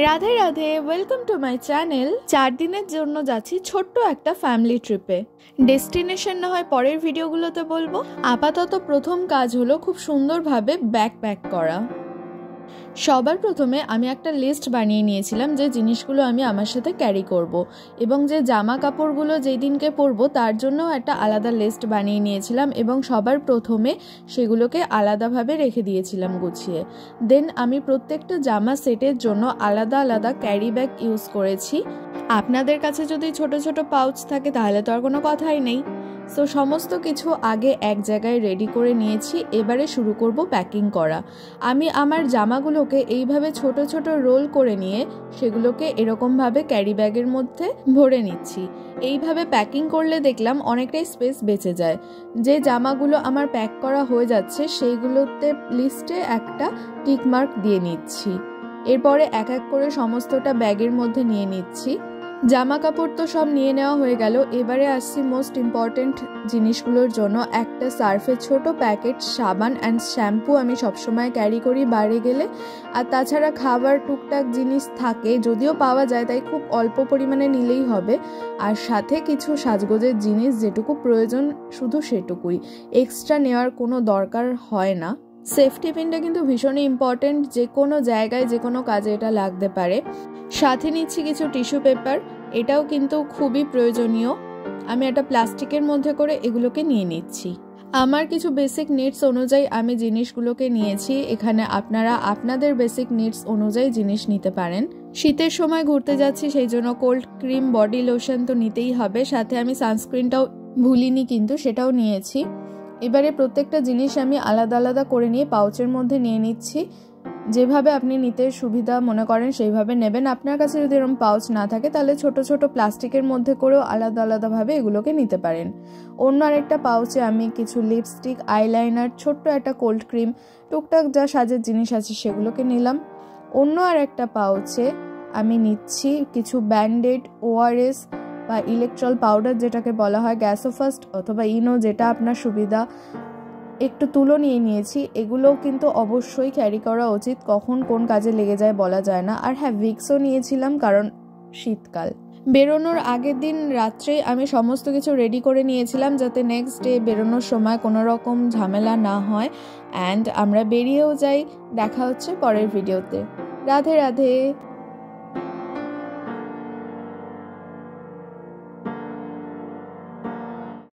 Radhe Radhe, welcome to my channel. 4 দিনের জন্য যাচ্ছি ছোট্ট একটা ফ্যামিলি ট্রিপে। ডেস্টিনেশন না হয় পরের ভিডিওগুলোতে বলবো। আপাতত প্রথম কাজ হলো খুব সুন্দরভাবে ব্যাগ প্যাক করা। সবার প্রথমে আমি একটা লিস্ট বানিয়ে নিয়েছিলাম যে জিনিসগুলো আমি আমার সাথে ক্যারি করব, এবং যে জামা কাপড়গুলো যেই দিনকে পরবো তার জন্য একটা আলাদা লিস্ট বানিয়ে নিয়েছিলাম এবং সবার প্রথমে সেগুলোকে আলাদাভাবে রেখে দিয়েছিলাম গুছিয়ে। দেন আমি প্রত্যেকটা জামা সেটের জন্য আলাদা আলাদা ক্যারি ব্যাগ ইউজ করেছি। আপনাদের কাছে যদি ছোট ছোট পাউচ থাকে তাহলে তো আর কোনো কথাই নেই। সো সমস্ত কিছু আগে এক জায়গায় রেডি করে নিয়েছি। এবারে শুরু করব প্যাকিং করা। আমি আমার জামাগুলোকে এইভাবে ছোট ছোট রোল করে নিয়ে সেগুলোকে এরকমভাবে ক্যারি ব্যাগের মধ্যে ভরে নিচ্ছি। এইভাবে প্যাকিং করলে দেখলাম অনেকটাই স্পেস বেঁচে যায়। যে জামাগুলো আমার প্যাক করা হয়ে যাচ্ছে সেইগুলোতে লিস্টে একটা টিক মার্ক দিয়ে নিচ্ছি। এরপরে এক এক করে সমস্তটা ব্যাগের মধ্যে নিয়ে নিচ্ছি। জামা কাপড় তো সব নিয়ে নেওয়া হয়ে গেল। এবারে আসছি মোস্ট ইম্পর্টেন্ট জিনিসগুলোর জন্য। একটা সার্ফের ছোট প্যাকেট সাবান অ্যান্ড শ্যাম্পু আমি সবসময় ক্যারি করি বাইরে গেলে। আর তাছাড়া খাবার টুকটাক জিনিস থাকে, যদিও পাওয়া যায়, তাই খুব অল্প পরিমাণে নিলেই হবে। আর সাথে কিছু সাজগোজের জিনিস, যেটুকু প্রয়োজন শুধু সেটুকুই, এক্সট্রা নেওয়ার কোনো দরকার হয় না। সেফটি পিনটা কিন্তু ভীষণই ইম্পর্টেন্ট, যে কোনো জায়গায় যে কোনো কাজে এটা লাগতে পারে। সাথে নিচ্ছি কিছু টিস্যু পেপার, এটাও কিন্তু খুবই প্রয়োজনীয়। আমি একটা প্লাস্টিকের মধ্যে করে এগুলোকে নিয়ে নিচ্ছি। আমার কিছু বেসিক নিডস অনুযায়ী আমি জিনিসগুলোকে নিয়েছি। এখানে আপনারা আপনাদের বেসিক নিডস অনুযায়ী জিনিস নিতে পারেন। শীতের সময় ঘুরতে যাচ্ছি, সেই জন্য কোল্ড ক্রিম, বডি লোশন তো নিতেই হবে। সাথে আমি সানস্ক্রিনটাও ভুলিনি, কিন্তু সেটাও নিয়েছি। এবারে প্রত্যেকটা জিনিস আমি আলাদা আলাদা করে নিয়ে পাউচের মধ্যে নিয়ে নিচ্ছি। যেভাবে আপনি নিতে সুবিধা মনে করেন সেইভাবে নেবেন। আপনার কাছে যদি এরকম পাউচ না থাকে তাহলে ছোট ছোট প্লাস্টিকের মধ্যে করেও আলাদা আলাদাভাবে এগুলোকে নিতে পারেন। অন্য আরেকটা পাউচে আমি কিছু লিপস্টিক, আইলাইনার, ছোট্ট একটা কোল্ড ক্রিম, টুকটাক যা সাজের জিনিস আছে সেগুলোকে নিলাম। অন্য আরেকটা পাউচে আমি নিচ্ছি কিছু ব্যান্ডেড, ওআরএস বা ইলেকট্রল পাউডার, যেটাকে বলা হয় গ্যাসোফাস্ট অথবা ইনো, যেটা আপনার সুবিধা। একটু তুলো নিয়ে নিয়েছি। এগুলোও কিন্তু অবশ্যই ক্যারি করা উচিত, কখন কোন কাজে লেগে যায় বলা যায় না। আর হ্যাঁ, ভিক্সও নিয়েছিলাম, কারণ শীতকাল। বেরোনোর আগের দিন রাত্রে আমি সমস্ত কিছু রেডি করে নিয়েছিলাম, যাতে নেক্সট ডে বেরোনোর সময় কোনো রকম ঝামেলা না হয়। অ্যান্ড আমরা বেরিয়েও যাই। দেখা হচ্ছে পরের ভিডিওতে। রাধে রাধে।